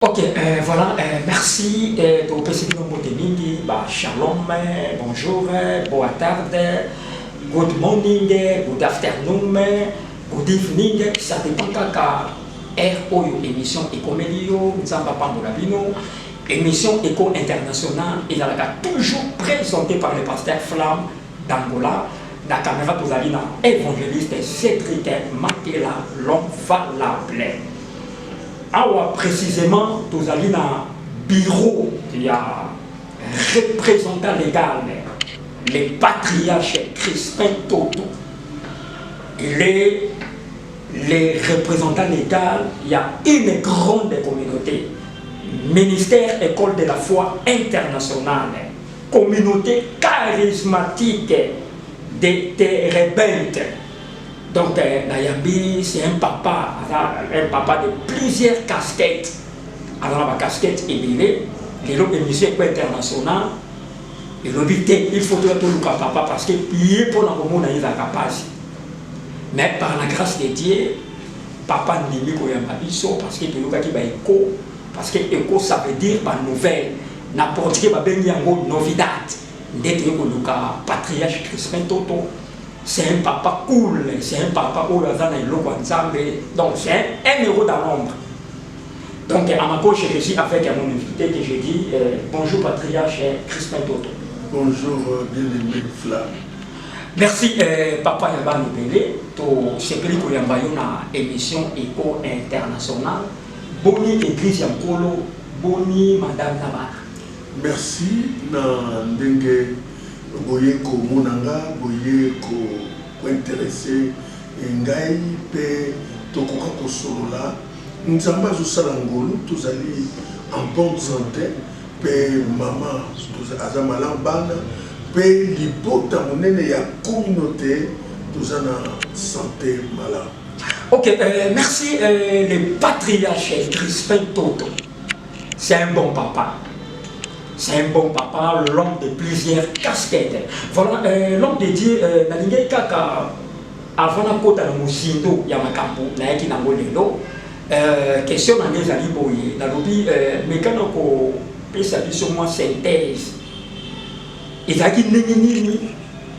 Ok, voilà, merci pour préciser nos mots de midi. Shalom, bonjour, boa tarde, good morning, good afternoon, good evening. Ça dépend quand émission Ecomelio, Nzamba Pambolabino, émission Éco Internationale, il a toujours présenté par le pasteur Flamme d'Angola. La caméra, vous avez évangéliste Cédric Matela, l'homme valable. Alors, précisément, nous allons dans le bureau, il y a représentant légal, le patriarche Crispin Toto. Les représentants légaux, il y a une grande communauté. Ministère École de la foi internationale, communauté charismatique des Terebentes. Donc, Nayambi, c'est un papa de plusieurs casquettes. Alors, la casquette est liée, les autres émissions internationales, et il faut tout le papa parce que il pour la moment, il a capacité. Mais par la grâce de Dieu, papa n'est pas parce que tu as écho, parce que écho, ça veut dire par nouvelle. N'importe qui va venir en novidade. D'être le patriarche Crispin Toto. C'est un papa cool, c'est un papa où la zone est loin. Donc c'est un héros dans l'ombre. Donc à ma gauche, je suis avec mon invité que j'ai dit bonjour patriarche Crispin Toto. Bonjour bien-aimé Flamme. Merci papa Yaba Nobele, to sepeli ko yambayo na émission Éco Internationale. Boni église Yankolo, boni madame Nabar. Merci na ndenge boye ko monanga boye ko intéressé ngai pe tokoka ko solola nzamba zo salangolo tozali en bonne santé pe mama azamala bana pe libota monene ya communauté tozana santé malade. Ok, merci le patriarche Crispin Toto. C'est un bon papa. C'est un bon papa, l'homme de plusieurs casquettes. Voilà, l'homme de Dieu, Nalingé Kaka, avant la côte à Moussindo, Yamakampo, Naiki Nangolelo, question dans les aliboye, Nalobi, mais quand on peut s'appuyer sur moi synthèse, il a dit Nini,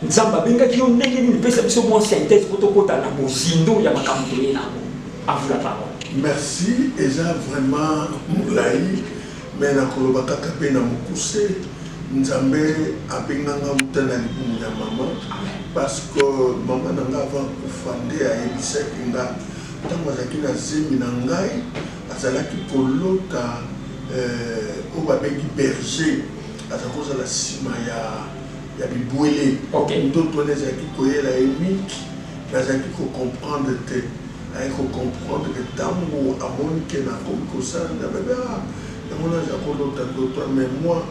Nzamba Benga qui ont Nini, peut s'appuyer sur moi synthèse, pour tout côté à Moussindo, Yamakampo, à vous la parole. Merci, et ça vraiment, Moulaï. Mais na kolobaka kape na mukuse nzambe abenganga utana libumu ya mama parce que mama nanga avant kufande ayebisaki nga ntango azalaki na zemi na ngai azalaki kolota oyo babengi berger aza kozala nsima ya bibwele ndoto wana ezalaki koyela ye mingi nazalaki kocomprendre te ayaki kocomprendre ke ntango amoni ke nakomi kosala na bebe mais moi,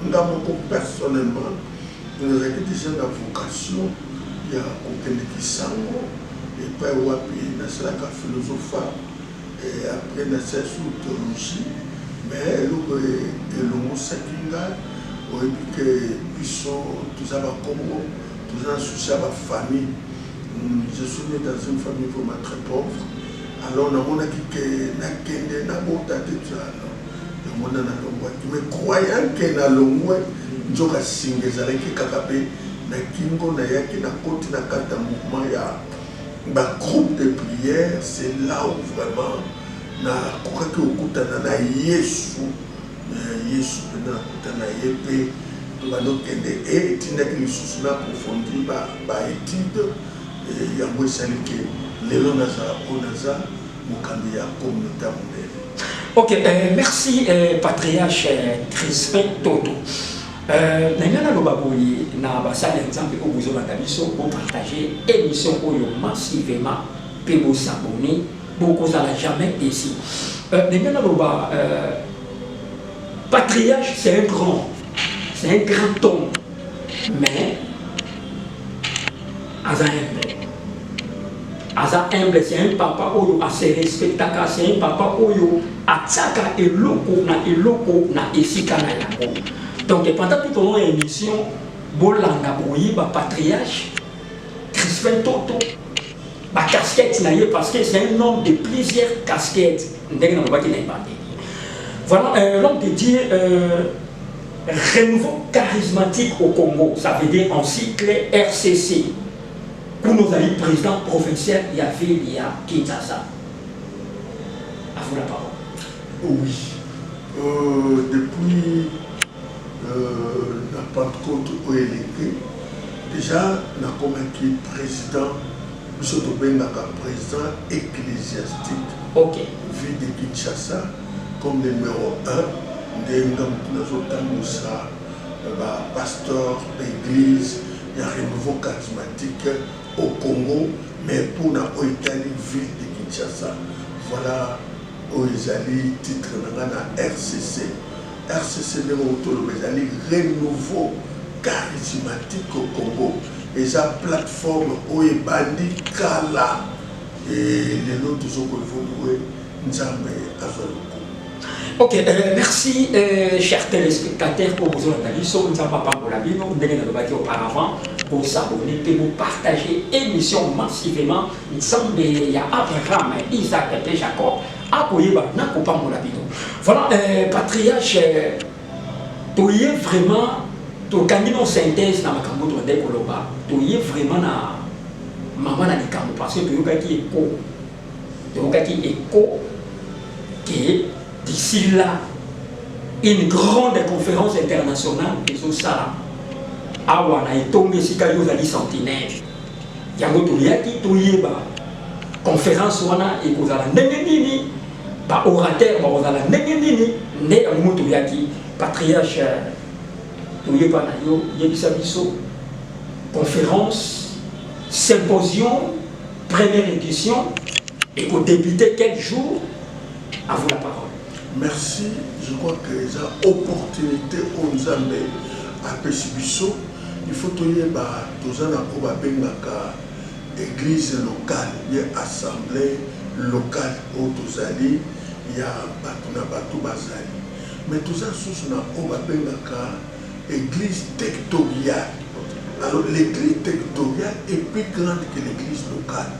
personnellement, nous avons déjà la vocation, il y a aucun kisango, et pas wapi, c'est la philosophie, et après, nous avons théologie, mais le mot sakinga, on dit que tous à Congo, tous en souci à ma famille. Je suis né dans une famille vraiment très pauvre, alors on a dit que Nakende, Nabotate, mais croyant que na longwe njoka singezalaki kaka pe na kingo na yaki na koti na kata mouvement ya ba groupe de prière, c'est là où vraiment na kokaki okutana na Yesu na okutana ye pe tobandokende etindaki lisusu na approfondir ba étude yango esaliki lelo nazala oyo naza mokambi ya communauté monene. Ok, merci patriarche Crispin Toto. Nangana lobaboyi na basali nzambe ko bozolanda biso pour partager émission oyo massivement pe bo s'abonner pour kozala jamais ici. Nangana loba patriarche c'est un grand homme, mais Aza humble, c'est un papa oyo assez respectable, c'est un papa oyo atsaka eloko na esika na yango. Donc pendant tout au long de l'émission, bolanda boyi ba patriarche Crispin Toto ba casquette na ye parce que c'est un homme de plusieurs casquettes. Voilà, l'homme dédié renouveau charismatique au Congo, ça veut dire en cycle RCC. Pour nos amis présidents provinciaux, il y avait Kinshasa. À vous la parole. Oui. Depuis la Pentecôte au électrique, déjà, on a convaincu président, M. Tobengaka, président ecclésiastique, Ok. ville de Kinshasa, comme numéro 1, de Ngamoussa, pasteur d'église, il y a un renouveau charismatique au Congo, mais pour la Italie, ville de Kinshasa. Voilà où ils allaient titre dans RCC. RCC de renouveau charismatique au Congo. Et sa plateforme où est bandi Kala. Et les autres sont qu'on Nzambe Azoloko. Ok, merci chers téléspectateurs pour vos analyses. Nous n'avons pas parlé de la vie, nous avons dit auparavant pour s'abonner et vous partager l'émission massivement. Il semble qu'il y a Abraham, Isaac et Jacob. Voilà, patriarche, tu es vraiment, tu as synthèse dans ma campagne de Koloba, tu es vraiment na maman na likambo parce que tu as écho que d'ici là, une grande conférence internationale de tout ça, awana etonge sika yo zali sentinelle. Yango tu es conférence wana ekozala ndenge nini ba orateur bakozala ndenge nini nde yango toyaki patriarche toyeba na yo yebisa biso conférence symposium première édition et pour débuter quel jour. À vous la parole. Merci, je crois que les opportunités aux Nzambe à Pesibiso, il faut que les église locale, il y a assemblée locale au Tozali, il y a Batou Bazali. Mais tout ça, c'est une église territoriale. Alors l'église territoriale est plus grande que l'église locale.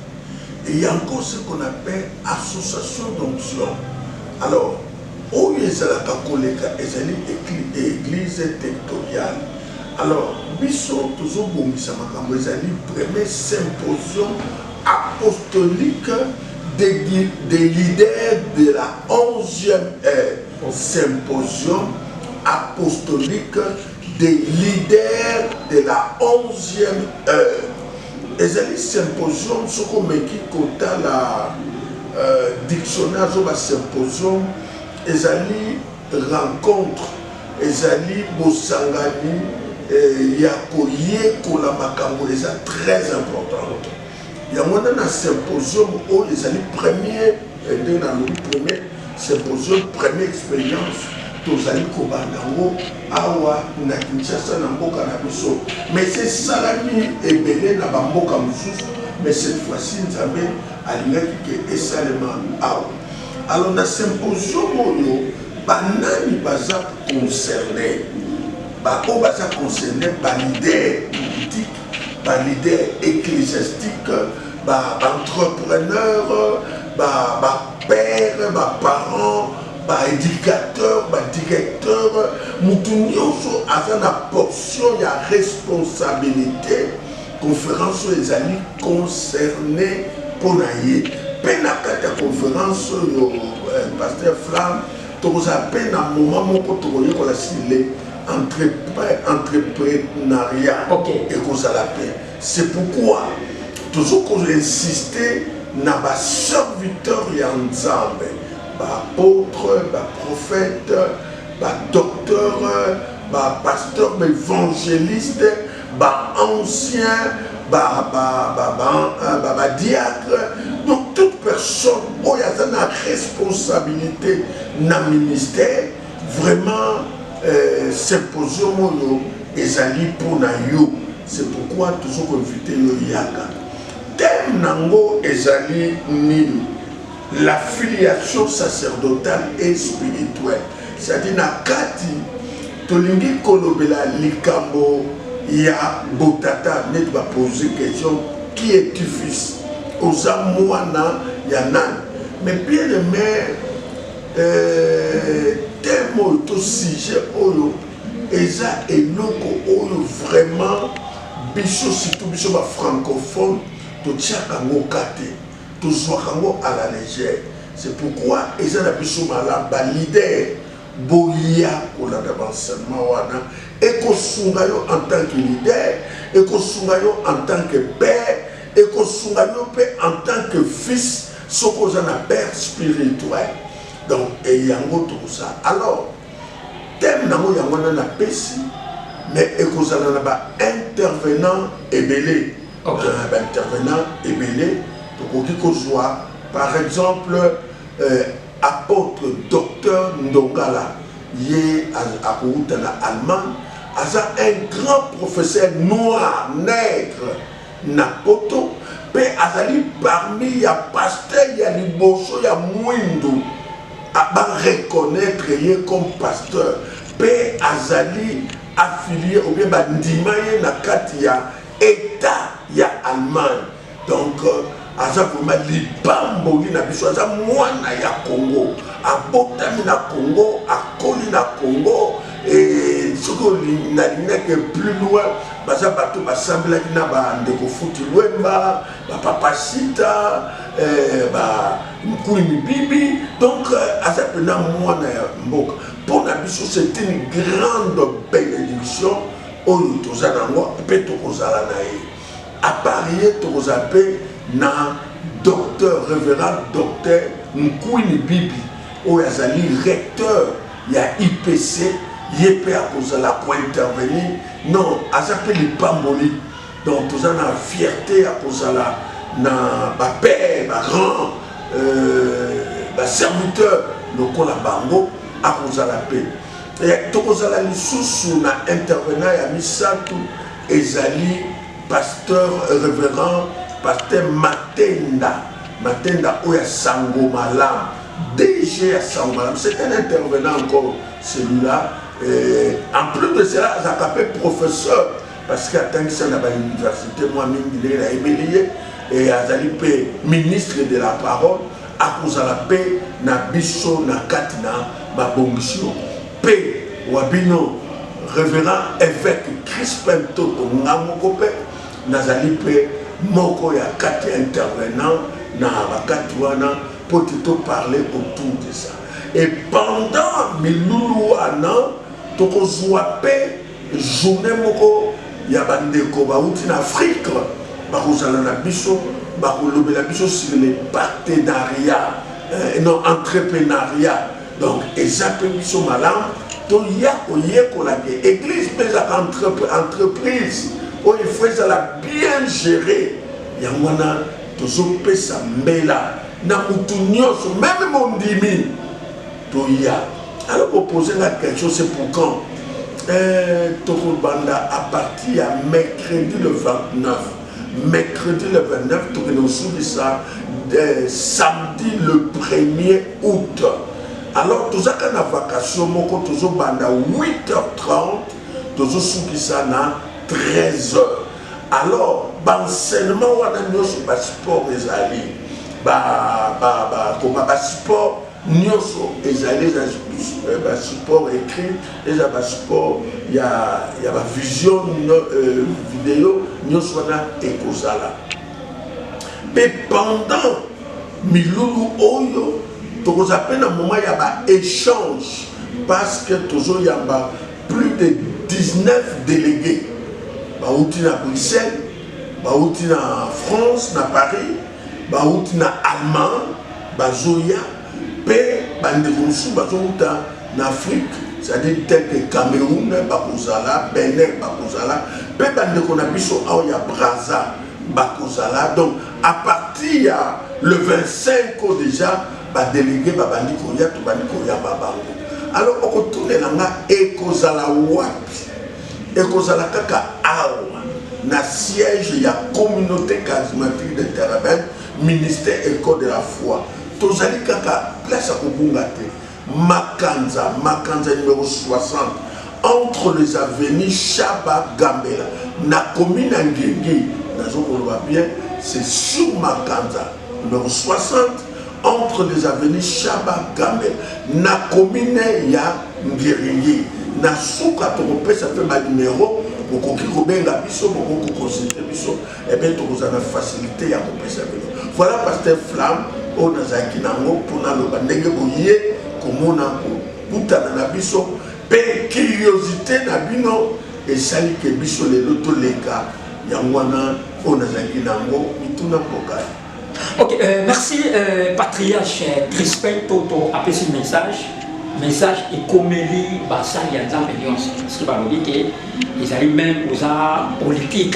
Et il y a encore ce qu'on appelle association d'onction. Alors, où il y a l'église territoriale. Alors, Bisso, toujours bon, premier symposium apostolique des leaders de la 11e ère. Symposium apostolique des leaders de la 11e heure. Et ce symposium, ce qu'on met qui compte la dictionnaire de symposium, et rencontre, et Bosangani, Yakoye, Kolamakambo, c'est très important. Il y a un symposium où les premiers, premier symposium, première expérience. Tozali Kobandango, Awa, na Kinshasa, na Mboka na Biso. Mais c'est Salami et Belé na Bamboka Moussous. Mais cette fois-ci, nous avons aligné que Esalema Awa. Alors, dans le symposium, banani baza concerné. Bako baza concerné par leader politique, par leader ecclésiastique, par entrepreneur, par père, par parents. Éducateur, directeur, Moutounioso a une portion, il y a responsabilité, conférence les amis concernés pour naïe. Penakata conférence, pasteur Flamme, tu as peine à un moment où tu as signé entrepreneuriat et qu'on a la paix. C'est pourquoi, toujours qu'on insiste, na ba serviteur y ensemble. Apôtre, prophète, docteur, pasteur, évangéliste, ancien, diacre. Donc toute personne qui a une responsabilité dans le ministère, vraiment symposium ezali pour nayo. C'est pourquoi toujours invité le Yaka. Thème nango ezali nini. La filiation sacerdotale et spirituelle. C'est-à-dire, Nakati, Tolingi Kolobela Likambo, ya Botata, net va poser question qui est tu fils? Osa Moana, Yanan. Mais bien le maire, thème oyo to sujet oyo eza eloko oyo vraiment biso surtout biso ba francophone totiaka yango kate tozwaka yango à la légère. C'est pourquoi eza na biso malamu ba leader boya kolanda baenseignement wana ekosunga yo en tant que leader, ekosunga yo en tant que père, ekosunga yo pe en tant que fils, soko oza na père spirituel. Donc eyango tout ça. Alors thème nango yango na pesi mais ekozala na ba intervenant ebele. Ba intervenant ebele tokoki kozwa par exemple apôtre docteur Ndongala yé à Allemagne, aza un grand professeur noir, nègre, Napoto, pe azali parmi ya pasteur ya liboso ya Mwindo, aba reconnaître yé comme pasteur, pe azali affilié ou bien bandimaye na kati ya État ya Allemagne. Donc aza vraiment libamboli na biso, aza mwana ya Congo, abotami na Congo, akoli na Congo, et ce que na que plus loin, baza bato basambelaki na ba ndeko futi lwemba, ba papa sita, ba mkuli mibibi. Donc aza pena mwana ya mboka. Pour na biso c'est une grande bénédiction oyo tozala ngo pe tokozala na ye. À Paris tokozala pe na docteur révérend docteur Nkouni Bibi oyo azali recteur ya IPC yépe à kozala pour intervenir non azape lipamboli donc toza na fierté à kozala na ba père ba grand ba serviteur lokola bango à kozala pe et tokozala lisusu na intervenant ya misatu ezali pasteur révérend pasteur Matenda Oya Sango Malam, DG à Sango Malam, c'est un intervenant encore celui-là. En plus de cela, il a appelé professeur, parce qu'à tant que ça n'a pas l'université, moi-même, il est émilié, et Azali P, ministre de la parole, à cause de la paix, na biso, na katina, ma bongisio. P, Wabino, révérend évêque Crispin Toto, Ngamokope, Nazali P, moko ya kati intervenant na bakati wana pour te parler autour de ça. Et pendant milulu wana tokozwa pe journée moko ya bandeko bauti na Afrique bakozala na biso bakolobela biso sur les partenariats non entrepreneuriat. Donc ezape biso malam to ya koyekola ke église pesa entreprise. Oh, il faut ça bien gérer. Yamwana tozo pesa mbela na mutu nyonso même mon dimi to ya. Alors pour poser la question c'est pour quand Toko Banda à partir à mercredi le 29. Mercredi le 29 Toko nous soubi ça samedi le 1er août. Alors tous ça na vacation moko tozo banda 8h30 tozo soubi ça na 13h. Alors, l'enseignement on a sur le sport ezali, comme le sport nyoso ezali, le sport écrit, et le sport il y a la vision vidéo nyoso na ekozala. Mais pendant milulu oyo, tokoza peine un moment il y a un échange parce que toujours il y a plus de 19 délégués. Baouti na Bruxelles, baouti na France, na Paris, baouti na Allemagne, bazoya, pe bandekonsu bazouta na Afrique, c'est-à-dire tel que Cameroun, bakozala, Benin, bakozala, pe bandekona biso aoya Brazza, bakozala. Donc à partir le 25 déjà, ba délégué babandikoya to bandikoya babango. Alors on retourne là ekozala wapi. Et qu'on a kaka awa na siège ya communauté charismatique de Terrebonne, ministère école de la foi. Tozali kaka place à Kubungate, Makanza numéro 60, entre les avenues Chaba Gambela, na commune Ngenge, bien, c'est sur Makanza numéro 60, entre les avenues Chaba Gambe, na commune ya Ngeringi, na souka tokopé ça fait ma numéro, pour qu'on benga biso, pour qu'on consulte biso, et bien tu as la facilité à couper ça. Voilà pasteur Flamme, on a zaki nango pour na loba ndenge boye, comme on a pour na biso, pe curiosité na bino et sali que biso les loto leka, yangwana on a zaki nango, mituna pokai. Ok, merci Patriarche Crispin Toto a fait ce message et comme il basa yanzambe nyonso parce que balobi ke ezali même aux politique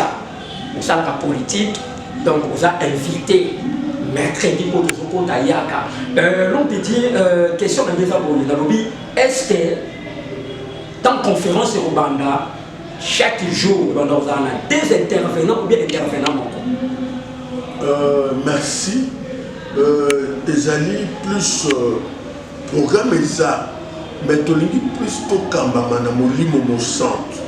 la politique donc aux invité mercredi pour le Yaka. L'on peut dire question de balobi est-ce que dans conférence au Rwanda chaque jour dans des intervenants ou bien intervenants? Merci. Ezali plus programme ça, mais tu plus to kambama na molimo mo centre.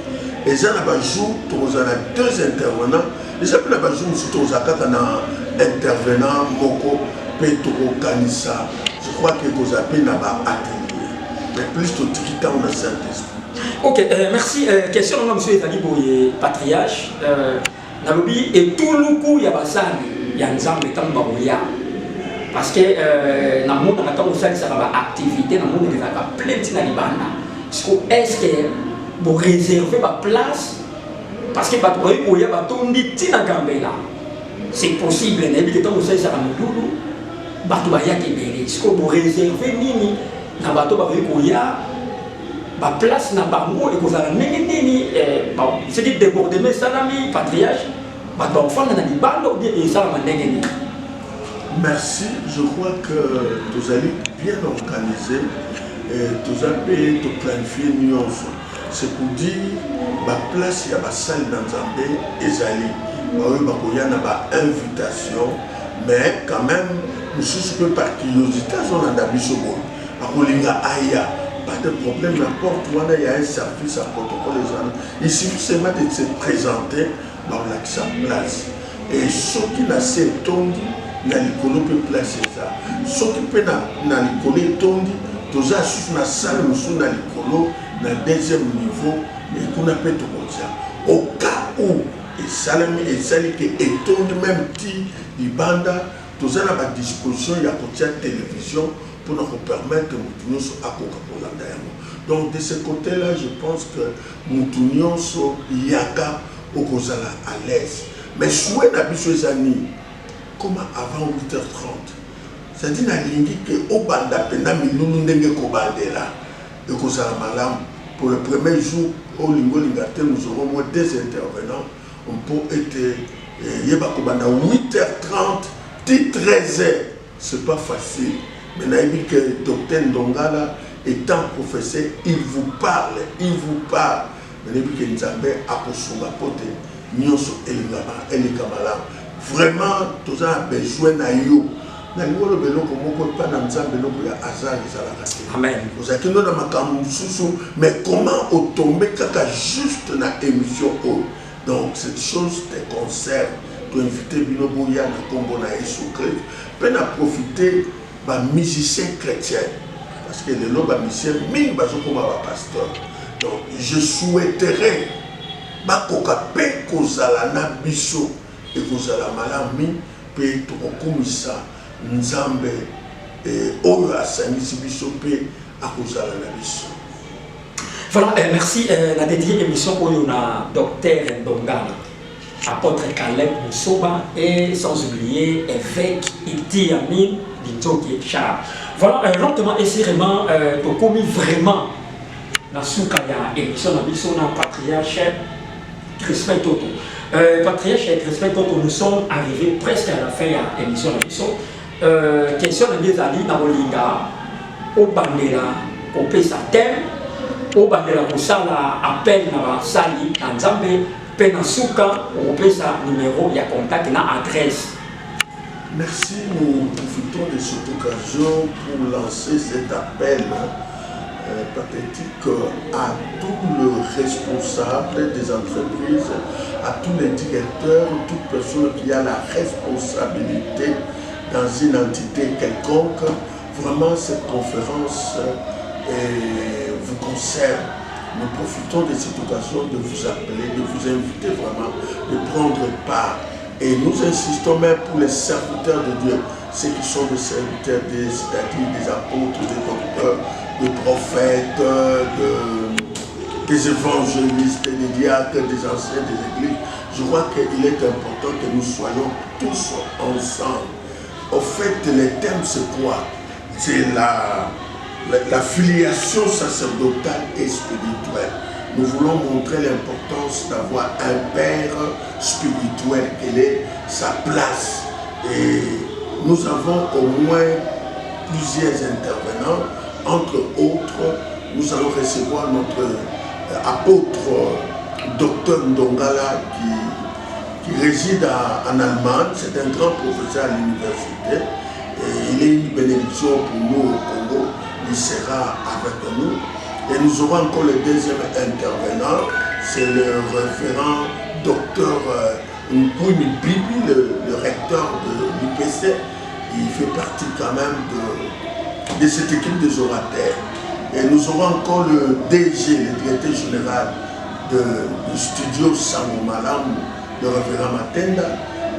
Eza na ba jour to na deux intervenants. Eza na ba jour to zakata na intervenant moko pe to kanisa. Je crois que vous avez na ba atelier. Mais plus to tikita on a Saint-Esprit. Ok, merci. Question de monsieur Ezali Boye Patriarche. Nalobi et tout le coup ya basani. Il y a un exemple parce que dans le monde, on a fait activité, dans le monde, on a plein de libana. Est-ce que vous réservez la place parce que vous avez c'est possible, vous avez fait ça est-ce que vous réservez nini na bato ba ba place na bango et vous avez c'est dit débordement salami patriarche. Merci, je crois que vous allez bien organiser et vous avez planifié nuance. C'est pour dire la place, il y a la salle dans Zambé et Zali. Il y a une invitation, mais quand même, nous par curiosité, on a d'habitude. Pas de problème, n'importe où il y a un service à protocole. Il suffit seulement de se présenter dans la place. Et ceux qui n'ont pas tondi, na likolo peut placer ça. Ceux qui peuvent na likolo tondi, tous à sur la salle, nous sommes na likolo, na deuxième niveau, et qu'on appelle tout comme ça. Au cas où, et salami et sali qui est tondi même petit, les bandes, tous à la disposition, il y a côté télévision pour nous permettre que nous soyons à Coca-Cola d'ailleurs. Donc de ce côté-là, je pense que nous sommes yaka au Kozala à l'aise. Mais souhait n'habite les amis, comme avant 8h30. C'est-à-dire que au banda pena milunu ndenge ko bandela et Kozala malam pour le premier jour au Lingo Lingate nous aurons moins deux intervenants. On peut être yeba ko banda 8h30 13h. C'est pas facile. Mais naïbi que docteur Ndongala étant professeur, il vous parle. Mais naïbi que Nzambe a posunga pote nyonso elingama elikamala. Vraiment, tous a besoin na yo. Na ngolo beloko moko pa na Nzambe loko ya hasard ezalaka. Amen. Vous avez dans makambo susu, mais comment au tomber kaka juste na émission o. Donc cette chose te concerne. Tu inviter bino boya na kombo na Yesu Christ. Peine à profiter ba musicien chrétien parce que les loba musicien mine bazo comme ba pasteur. Donc je souhaiterais ba kokape kozala na biso et kozala malami pe to komisa Nzambe oyo asangisi biso pe akozala na biso. Voilà, merci. La dédiée émission pour na docteur Ndongala, apôtre Caleb Moussoba et sans oublier évêque Idi Amin Dintoki Charles. Voilà, lentement et sérieusement, pour commis vraiment la soukaya émission na biso na patriarche Crispin Toto. Patriarche Crispin Toto, nous sommes arrivés presque à la fin de l'émission na biso. Question de mes amis na Bolinga, au Bandela, au Pesa Thème, au Bandela Kosala, appel na Sali, na Nzambe, Penasuka, au Pesa numéro, il y a contact, na adresse. Merci, nous profitons de cette occasion pour lancer cet appel pathétique à tous les responsables des entreprises, à tous les directeurs, toute personne qui a la responsabilité dans une entité quelconque, vraiment cette conférence vous concerne. Nous profitons de cette occasion de vous appeler, de vous inviter vraiment, de prendre part. Et nous insistons même pour les serviteurs de Dieu, ceux qui sont des serviteurs, c'est-à-dire des apôtres, des docteurs, des prophètes, des évangélistes, des diacres, des anciens des églises. Je crois qu'il est important que nous soyons tous ensemble. Au fait, les thèmes, c'est quoi? C'est la filiation sacerdotale et spirituelle. Nous voulons montrer l'importance d'avoir un père spirituel, quelle est sa place. Et nous avons au moins plusieurs intervenants. Entre autres, nous allons recevoir notre apôtre Dr Ndongala qui réside en Allemagne. C'est un grand professeur à l'université. Et il est une bénédiction pour nous au Congo. Il sera avec nous. Et nous aurons encore le deuxième intervenant, c'est le référent docteur Nkouni Bibi, le recteur de l'UPC. Il fait partie quand même de cette équipe des orateurs. Et nous aurons encore le DG, le directeur général du studio Sangomalam, le référent Matenda.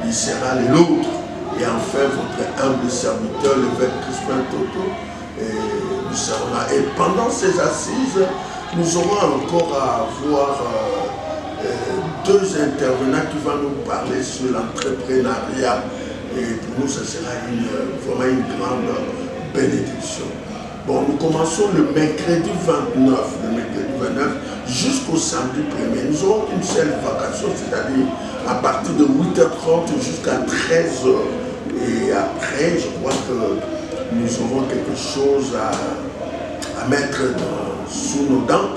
Il sera l'autre. Et enfin, votre humble serviteur, le Vêt Crispin Toto. Nous serons là. Et pendant ces assises, nous aurons encore à avoir deux intervenants qui vont nous parler sur l'entrepreneuriat. Et pour nous, ce sera vraiment une grande bénédiction. Bon, nous commençons le mercredi 29, jusqu'au samedi 1er. Nous aurons une seule vacation, c'est-à-dire à partir de 8h30 jusqu'à 13h. Et après, je crois que nous aurons quelque chose à mettre sous nos dents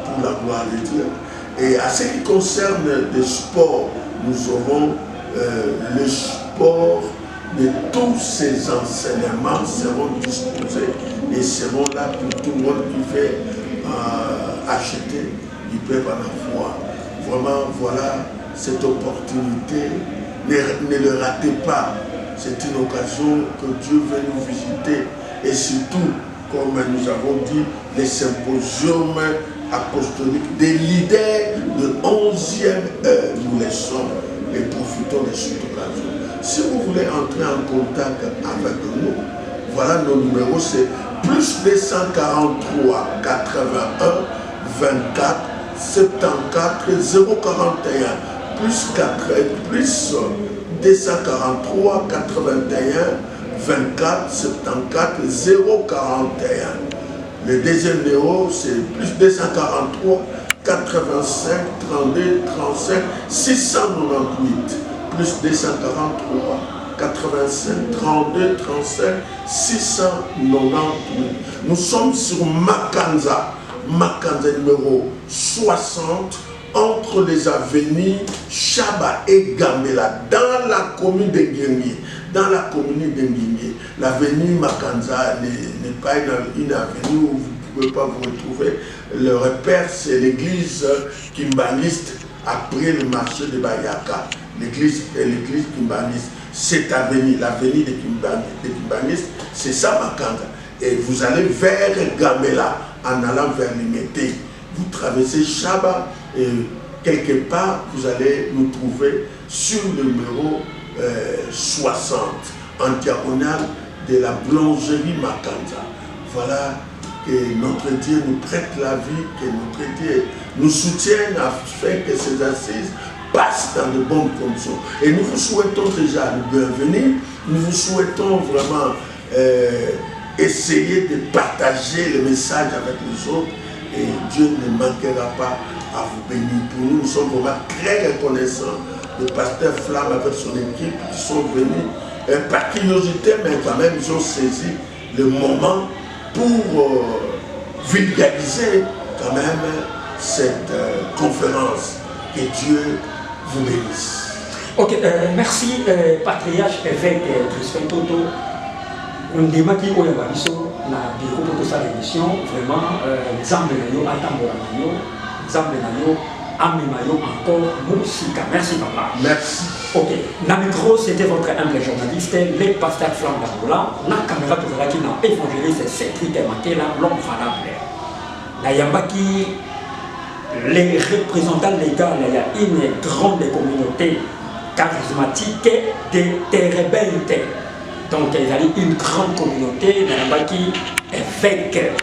pour la gloire de Dieu. Et à ce qui concerne le sport, nous aurons le sport de tous ces enseignements seront disposés et seront là pour tout le monde qui veut acheter, ils peuvent en avoir. Vraiment, voilà cette opportunité. Ne le ratez pas. C'est une occasion que Dieu veut nous visiter. Et surtout, comme nous avons dit, les symposiums apostoliques des leaders de 11e heure, nous les sommes et profitons de cette occasion. Si vous voulez entrer en contact avec nous, voilà nos numéros, c'est plus 243 81 24 74 041 plus 243 81 24 74 041. Le deuxième numéro, c'est plus 243 85 32 35 698. Plus 243 85 32 35 698. Nous sommes sur Makanza numéro 60, entre les avenues Chaba et Gamela, dans la commune de Nguyengue. Dans la commune de Nguyengue, l'avenue Makanza n'est pas une avenue où vous ne pouvez pas vous retrouver. Le repère, c'est l'église kimbaniste après le marché de Bayaka. L'église kimbaniste. Cette avenue, l'avenue de kimbaniste, c'est ça Makanza. Et vous allez vers Gamela en allant vers Limete. Vous traversez Chaba et quelque part, vous allez nous trouver sur le numéro 60, en diagonale de la boulangerie Makanza. Voilà que notre Dieu nous prête la vie, que notre Dieu nous soutienne afin que ces assises passent dans de bonnes conditions. Et nous vous souhaitons déjà le bienvenue, nous vous souhaitons vraiment essayer de partager le message avec les autres et Dieu ne manquera pas à vous bénir. Pour nous, nous sommes vraiment très reconnaissants. Le pasteur Flamme avec son équipe qui sont venus par curiosité, mais quand même ils ont saisi le moment pour vulgariser quand même cette conférence. Que Dieu vous bénisse. Ok, merci patriarche évêque Crispin Toto. On démarque au Yabariso, na bureau pour sa émission, vraiment, Zambe Nayo, Atambola Nayo, Zambe Nayo, Amimayo encore Moussika. Merci papa. Merci. Ok, la micro, c'était votre humble journaliste, les pasteurs Flamme d'Angola. La caméra toujours qui n'a évangéliste Cédric Makela, l'homme valable. La Yambaki, les représentants légaux, il y a une grande communauté charismatique de rebelles. Donc il y a une grande communauté, la Yambaki, avec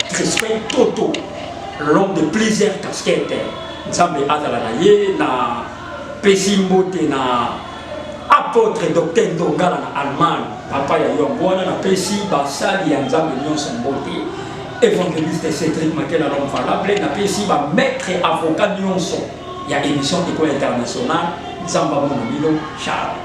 Crispin Toto, l'homme de plusieurs casquettes. Nzambe Azalanaye, na Pesimbote, na apôtre docteur Ndongala na Allemagne, papa ya Yongwana, na Pesi Basali ya Nzambe Nyonso Mbote, évangéliste Cédric Makela l'homme valable, na Pesi ba maître avocat Nyonso, il y a émission École internationale, Nzamba Monamilo, Charles.